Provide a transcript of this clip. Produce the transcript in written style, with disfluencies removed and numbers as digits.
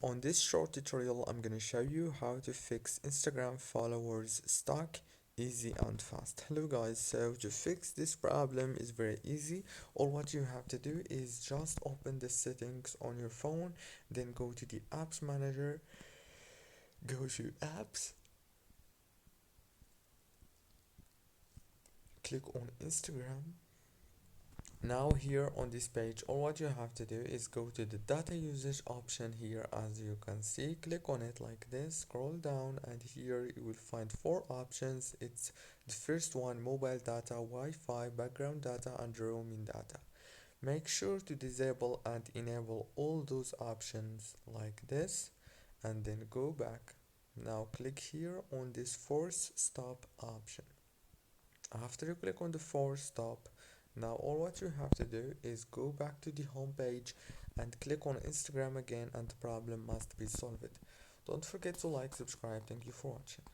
On this short tutorial, I'm gonna show you how to fix Instagram followers stuck easy and fast. Hello guys, so to fix this problem is very easy. All what you have to do is just open the settings on your phone, then go to the apps manager, go to apps, click on Instagram. Now here on this page, all what you have to do is go to the data usage option here. As you can see, click on it like this, scroll down, and here you will find four options. It's the first one: mobile data, Wi-Fi, background data, and roaming data. Make sure to disable and enable all those options like this, and then go back. Now click here on this force stop option. After you click on the force stop, now all what you have to do is go back to the home page and click on Instagram again, and the problem must be solved. Don't forget to like, subscribe. Thank you for watching.